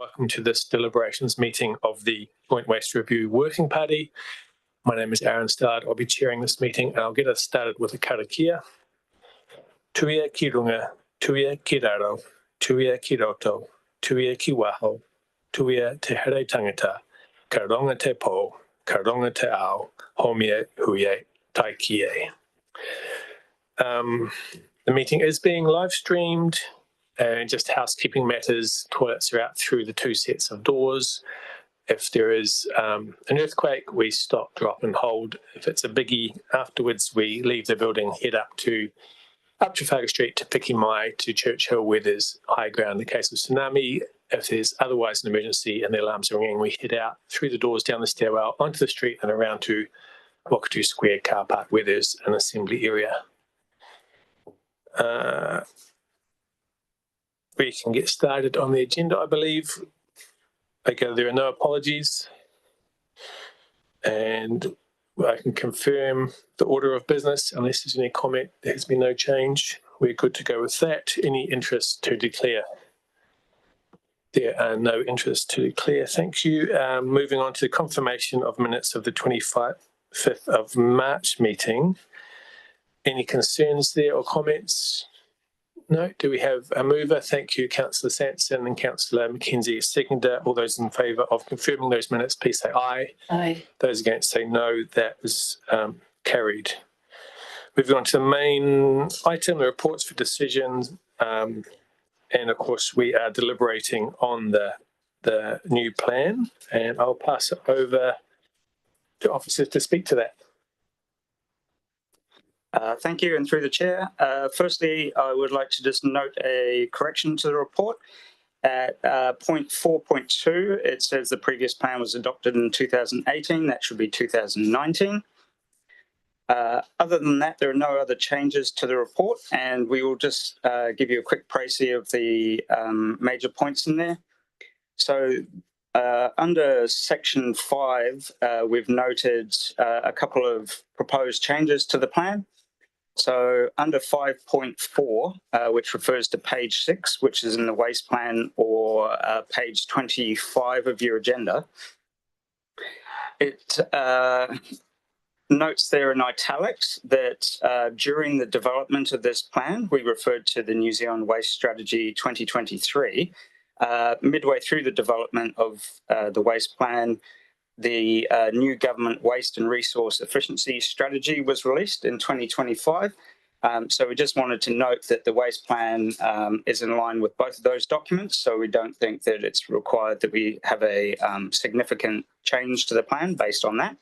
Welcome to this deliberations meeting of the Joint Waste Review Working Party. My name is Aaron Stard. I'll be chairing this meeting and I'll get us started with a karakia. Tuia ki runga, tuia ki raro, tuia ki roto, tuia ki waho, tuia te here tangata, ka ronga te po, ka ronga te ao, homie huie tai kie. The meeting is being live streamed. And just housekeeping matters, toilets are out through the two sets of doors. If there is an earthquake, we stop, drop and hold. If it's a biggie, afterwards we leave the building, head up Trafalgar Street to Piki Mai to Churchill where there's high ground in case of tsunami. If there's otherwise an emergency and the alarms are ringing, we head out through the doors, down the stairwell, onto the street and around to Wakatu Square car park where there's an assembly area. We can get started on the agenda, I believe. Okay, there are no apologies. And I can confirm the order of business, unless there's any comment, there has been no change. We're good to go with that. Any interest to declare? There are no interests to declare, thank you. Moving on to the confirmation of minutes of the 25th of March meeting. Any concerns there or comments? No. Do we have a mover? Thank you, Councillor Sanson and Councillor McKenzie, seconder. All those in favour of confirming those minutes, please say aye. Aye. Those against say no. That is carried. Moving on to the main item, the reports for decisions. And of course, we are deliberating on the new plan. And I'll pass it over to officers to speak to that. Thank you, and through the chair. Firstly, I would like to just note a correction to the report. At point 4.2, it says the previous plan was adopted in 2018. That should be 2019. Other than that, there are no other changes to the report, and we will just give you a quick précis of the major points in there. So under section 5, we've noted a couple of proposed changes to the plan. So under 5.4, which refers to page 6, which is in the waste plan, or page 25 of your agenda, it notes there in italics that during the development of this plan, we referred to the New Zealand Waste Strategy 2023. Midway through the development of the waste plan, the new government waste and resource efficiency strategy was released in 2025. So we just wanted to note that the waste plan is in line with both of those documents. So we don't think that it's required that we have a significant change to the plan based on that.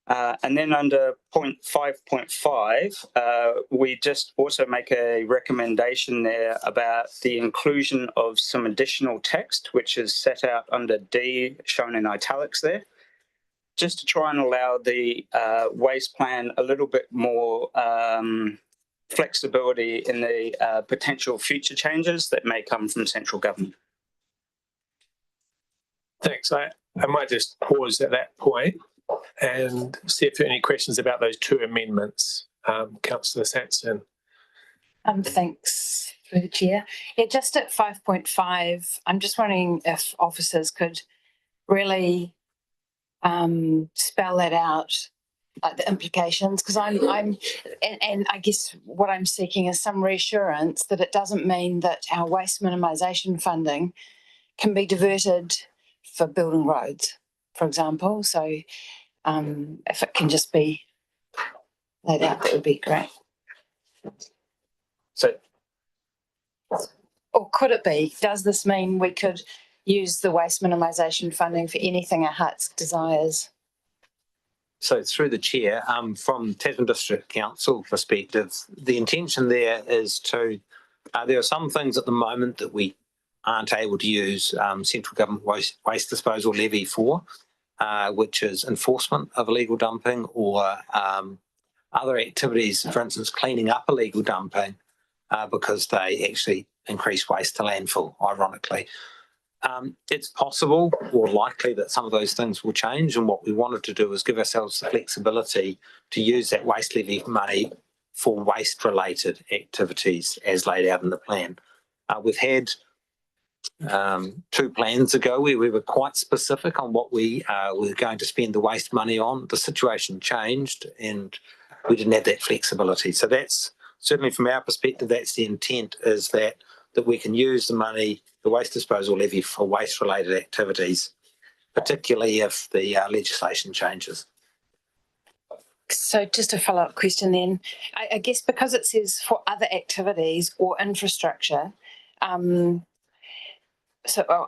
And then under point 5.5, we just also make a recommendation there about the inclusion of some additional text, which is set out under D, shown in italics there, just to try and allow the waste plan a little bit more flexibility in the potential future changes that may come from central government. Thanks. I might just pause at that point and see if there are any questions about those two amendments. Councillor Sanson. Thanks, through the chair. Yeah, just at 5.5, I'm just wondering if officers could really spell that out, like the implications, because and I guess what I'm seeking is some reassurance that it doesn't mean that our waste minimisation funding can be diverted for building roads, for example. So if it can just be laid out, that would be great. So, or could it be? Does this mean we could use the waste minimisation funding for anything our heart's desires? So through the chair, from Tasman District Council perspective, the intention there is to, there are some things at the moment that we aren't able to use central government waste disposal levy for, which is enforcement of illegal dumping or other activities, for instance, cleaning up illegal dumping, because they actually increase waste to landfill, ironically. It's possible or likely that some of those things will change, and what we wanted to do is give ourselves the flexibility to use that waste levy money for waste-related activities as laid out in the plan. We've had 2 plans ago where we were quite specific on what we were going to spend the waste money on. The situation changed and we didn't have that flexibility. So that's certainly from our perspective, that's the intent, is that we can use the money, the waste disposal levy, for waste related activities, particularly if the legislation changes. So just a follow-up question then. I guess because it says for other activities or infrastructure, or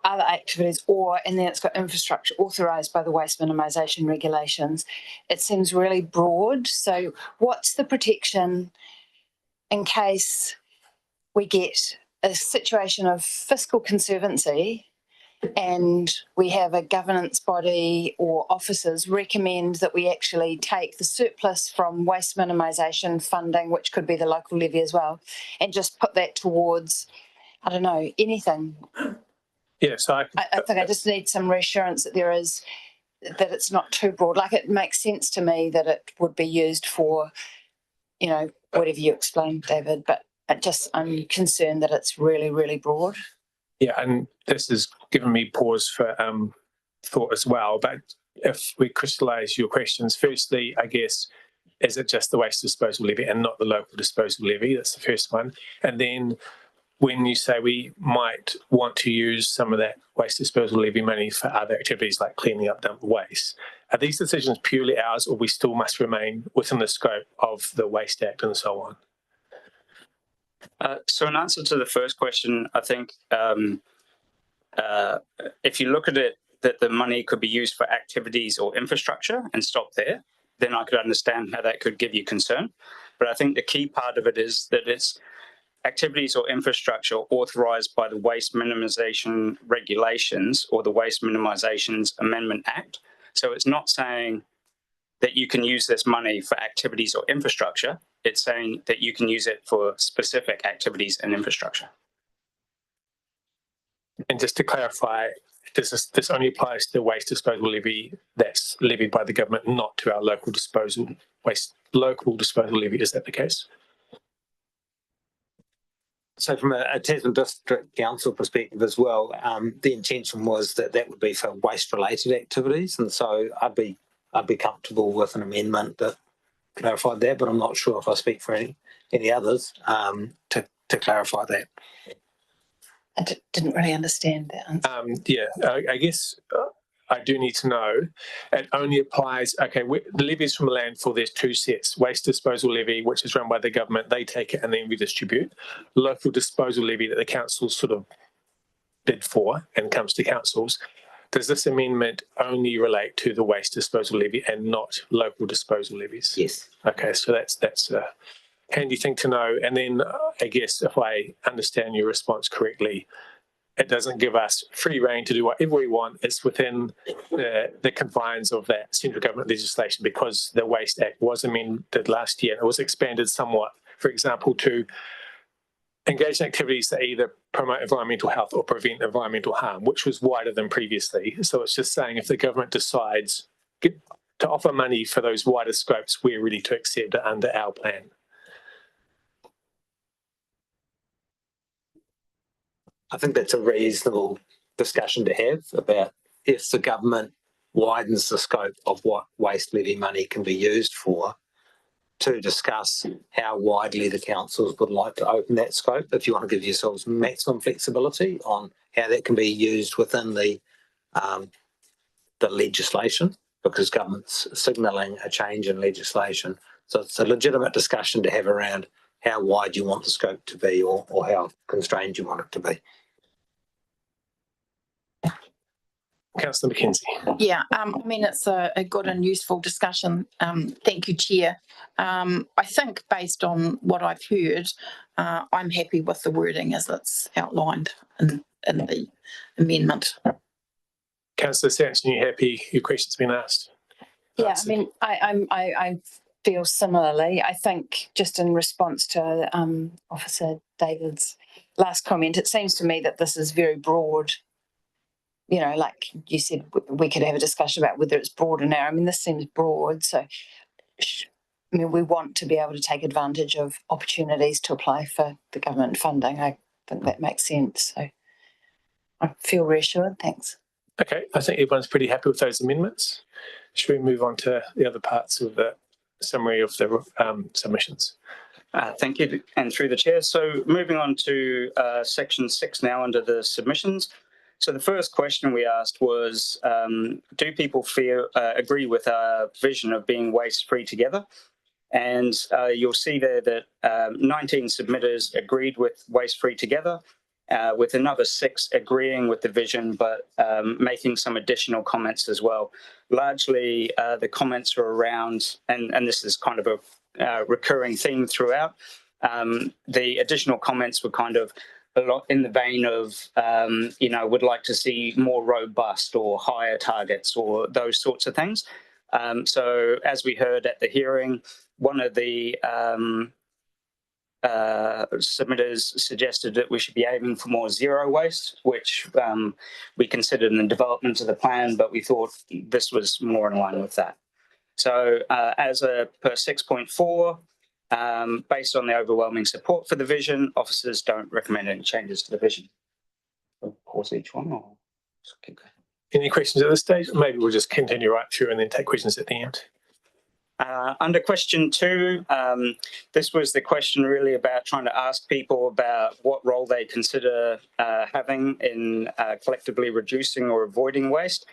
other activities, and then it's got infrastructure authorised by the waste minimisation regulations, it seems really broad. So what's the protection in case we get a situation of fiscal conservancy and we have a governance body or officers recommend that we actually take the surplus from waste minimisation funding, which could be the local levy as well, and just put that towards, I don't know, anything? Yeah, so I think I just need some reassurance that that it's not too broad. Like, it makes sense to me that it would be used for, whatever you explained, David, but I'm concerned that it's really, really broad. Yeah, and this has given me pause for thought as well. But if we crystallise your questions, firstly, I guess, is it just the waste disposal levy and not the local disposal levy? That's the first one. And then when you say we might want to use some of that waste disposal levy money for other activities like cleaning up dump waste, are these decisions purely ours, or we still must remain within the scope of the Waste Act and so on? So in answer to the first question, I think if you look at it, that the money could be used for activities or infrastructure and stop there, then I could understand how that could give you concern. But I think the key part of it is that it's activities or infrastructure authorised by the Waste Minimisation Regulations or the Waste Minimisations Amendment Act. So it's not saying that you can use this money for activities or infrastructure. It's saying that you can use it for specific activities and infrastructure. And just to clarify, this only applies to the waste disposal levy that's levied by the government, not to our local disposal levy. Is that the case? So from a Tasman District Council perspective as well, the intention was that would be for waste related activities, and so I'd be comfortable with an amendment that clarified that, but I'm not sure if I speak for any others to clarify that. I didn't really understand that answer. I guess I do need to know. It only applies, the levies from a landfill, there's 2 sets. Waste disposal levy, which is run by the government, they take it and then redistribute. Local disposal levy that the councils sort of bid for and comes to councils. Does this amendment only relate to the waste disposal levy and not local disposal levies? Yes. Okay, so that's a handy thing to know. And then I guess if I understand your response correctly, it doesn't give us free rein to do whatever we want. It's within the confines of that central government legislation, because the Waste Act was amended last year and it was expanded somewhat, for example, to engage in activities that either promote environmental health or prevent environmental harm, which was wider than previously. So it's just saying if the government decides to offer money for those wider scopes, we're ready to accept it under our plan. I think that's a reasonable discussion to have about if the government widens the scope of what waste levy money can be used for, to discuss how widely the councils would like to open that scope. If you want to give yourselves maximum flexibility on how that can be used within the legislation, because government's signalling a change in legislation. So it's a legitimate discussion to have around how wide you want the scope to be, or how constrained you want it to be. Councillor McKenzie. Yeah, it's a good and useful discussion. Thank you, Chair. I think based on what I've heard, I'm happy with the wording as it's outlined in the amendment. Councillor Sampson, you happy? Your question's been asked. Yeah, I feel similarly. I think just in response to Officer David's last comment, it seems to me that this is very broad. Like you said, we could have a discussion about whether it's broad or narrow. This seems broad. So, we want to be able to take advantage of opportunities to apply for the government funding. I think that makes sense. So, I feel reassured, thanks. Okay, I think everyone's pretty happy with those amendments. Should we move on to the other parts of the summary of the submissions? Thank you, and through the chair. So moving on to section 6 now under the submissions. So the first question we asked was, do people agree with our vision of being waste-free together? And you'll see there that 19 submitters agreed with waste-free together, with another 6 agreeing with the vision, but making some additional comments as well. Largely, the comments are around, and this is kind of a recurring theme throughout, the additional comments were kind of a lot in the vein of, would like to see more robust or higher targets or those sorts of things. So as we heard at the hearing, one of the submitters suggested that we should be aiming for more zero waste, which we considered in the development of the plan, but we thought this was more in line with that. So as per 6.4, based on the overwhelming support for the vision, officers don't recommend any changes to the vision. I'll pause each one. Or... Okay. Any questions at this stage? Maybe we'll just continue right through and then take questions at the end. Under question 2, this was the question really about trying to ask people about what role they consider having in collectively reducing or avoiding waste.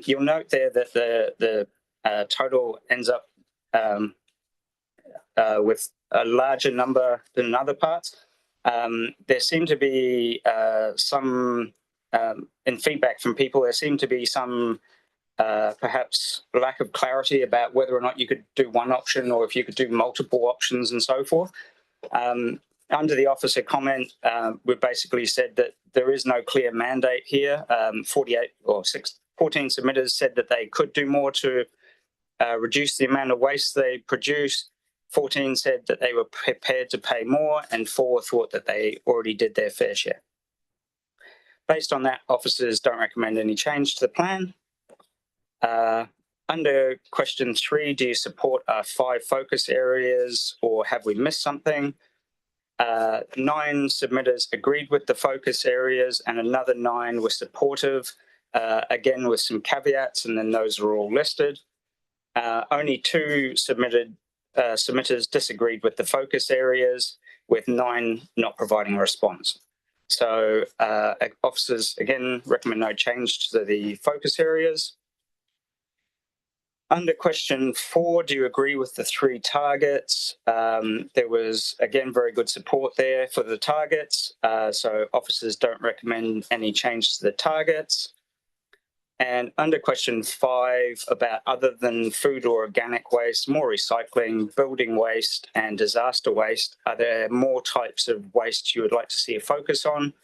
You'll note there that the total ends up with a larger number than other parts. There seem to be some, in feedback from people, there seem to be some perhaps lack of clarity about whether or not you could do one option or if you could do multiple options and so forth. Under the officer comment, we basically said that there is no clear mandate here. 14 submitters said that they could do more to reduce the amount of waste they produce. 14 said that they were prepared to pay more, and 4 thought that they already did their fair share. Based on that, officers don't recommend any change to the plan. Under question 3, do you support our 5 focus areas or have we missed something? 9 submitters agreed with the focus areas and another 9 were supportive, again with some caveats, and then those are all listed. Only 2 submitters disagreed with the focus areas, with 9 not providing a response. So officers, again, recommend no change to the focus areas. Under question 4, do you agree with the 3 targets? There was, again, very good support there for the targets. So officers don't recommend any change to the targets. And under question 5, about other than food or organic waste, more recycling, building waste and disaster waste, are there more types of waste you would like to see a focus on?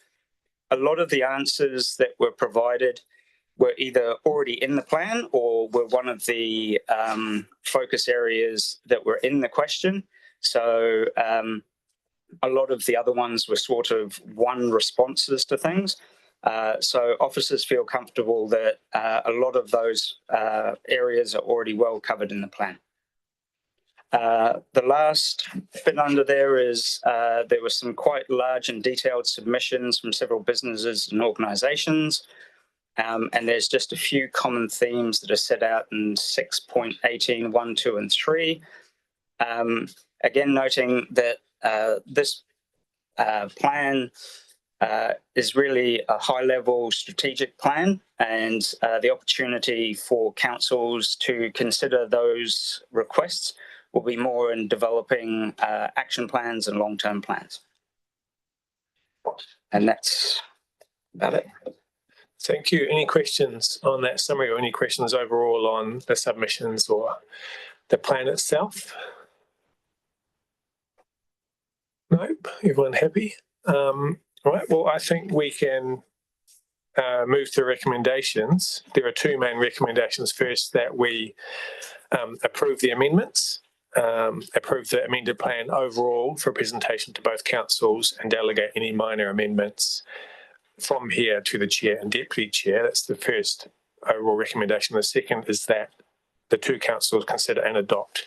A lot of the answers that were provided were either already in the plan or were one of the focus areas that were in the question. So a lot of the other ones were sort of one responses to things. So officers feel comfortable that a lot of those areas are already well covered in the plan. The last bit under there is there were some quite large and detailed submissions from several businesses and organisations. And there's just a few common themes that are set out in 6.18, 1, 2, and 3. Again, noting that this plan is really a high-level strategic plan, and the opportunity for councils to consider those requests will be more in developing action plans and long-term plans. And that's about it. Thank you. Any questions on that summary or any questions overall on the submissions or the plan itself? Nope. Everyone happy? Right. Well, I think we can move to recommendations. There are 2 main recommendations. First, that we approve the amendments, approve the amended plan overall for presentation to both councils and delegate any minor amendments from here to the chair and deputy chair. That's the first overall recommendation. The second is that the 2 councils consider and adopt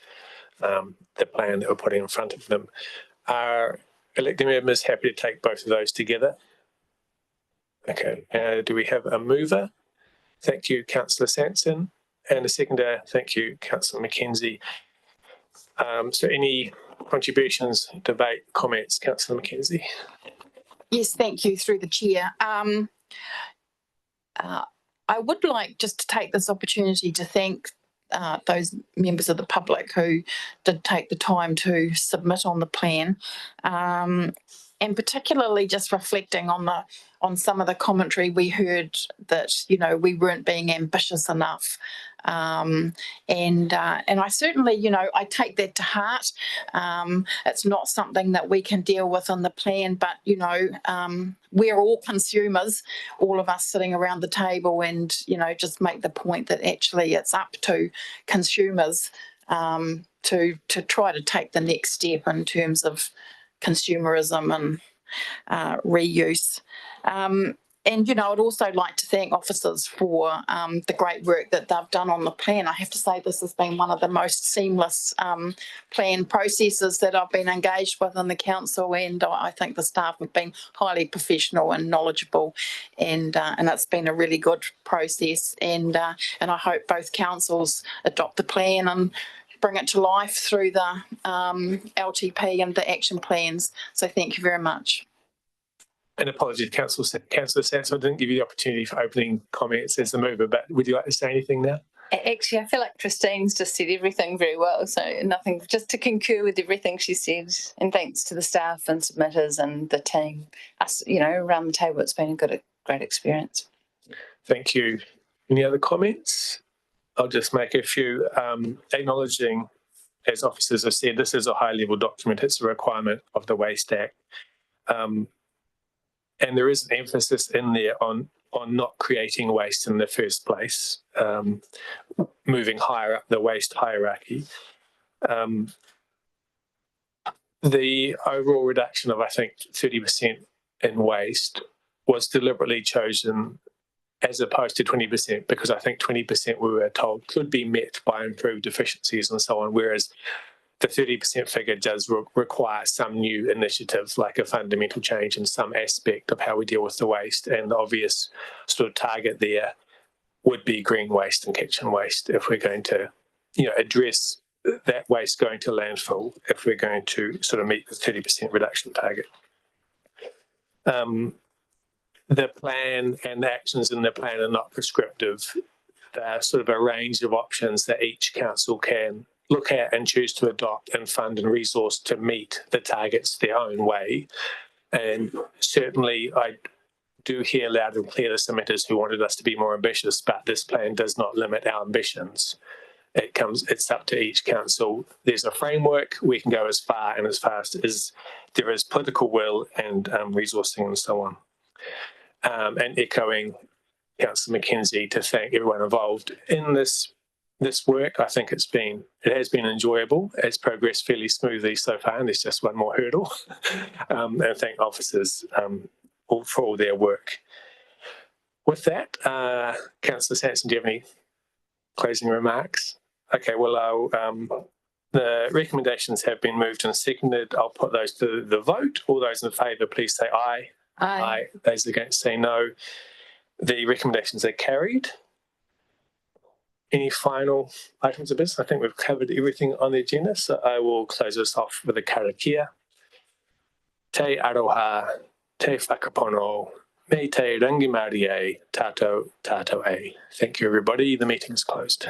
the plan that we're putting in front of them. Are elected members happy to take both of those together? Okay, do we have a mover? Thank you, Councillor Sanson. And a seconder, thank you, Councillor Mackenzie. So any contributions, debate, comments, Councillor Mackenzie? Yes, thank you, through the chair. I would like just to take this opportunity to thank those members of the public who did take the time to submit on the plan, and particularly just reflecting on some of the commentary we heard that, you know, we weren't being ambitious enough. And I certainly, you know, I take that to heart. It's not something that we can deal with on the plan, but, you know, we're all consumers, all of us sitting around the table, and, you know, just make the point that actually it's up to consumers to try to take the next step in terms of consumerism and reuse. And, you know, I'd also like to thank officers for the great work that they've done on the plan. I have to say this has been one of the most seamless plan processes that I've been engaged with in the council, and I think the staff have been highly professional and knowledgeable, and it's been a really good process. And I hope both councils adopt the plan and bring it to life through the LTP and the action plans. So thank you very much. And apologies, Councillor Sanson, I didn't give you the opportunity for opening comments as the mover, but would you like to say anything now? Actually, I feel like Christine's just said everything very well, so nothing, just to concur with everything she said. And thanks to the staff and submitters and the team, us, you know, around the table. It's been a great experience. Thank you. Any other comments? I'll just make a few acknowledging, as officers have said, this is a high-level document. It's a requirement of the Waste Act. And there is an emphasis in there on not creating waste in the first place, moving higher up the waste hierarchy. The overall reduction of, I think, 30% in waste was deliberately chosen as opposed to 20%, because I think 20% we were told could be met by improved efficiencies and so on, whereas the 30% figure does require some new initiatives, like a fundamental change in some aspect of how we deal with the waste. And the obvious sort of target there would be green waste and kitchen waste if we're going to, you know, address that waste going to landfill, if we're going to sort of meet the 30% reduction target. The plan and the actions in the plan are not prescriptive. They're sort of a range of options that each council can look at and choose to adopt and fund and resource to meet the targets their own way. And certainly I do hear loud and clear the submitters who wanted us to be more ambitious, but this plan does not limit our ambitions. It's up to each council. There's a framework. We can go as far and as fast as there is political will and resourcing and so on. And echoing Councillor Mackenzie to thank everyone involved in this work. I think it has been enjoyable. It's progressed fairly smoothly so far, and there's just one more hurdle. And thank officers for all their work. With that, Councillor Sanson, do you have any closing remarks? Okay, well, the recommendations have been moved and seconded. I'll put those to the vote. All those in favour, please say aye. Aye. Those against say no. The recommendations are carried. Any final items of business? I think we've covered everything on the agenda, so I will close this off with a karakia. Te aroha, te whakapono, me te rangi Māori e, tātou, tātou e. Thank you, everybody. The meeting is closed.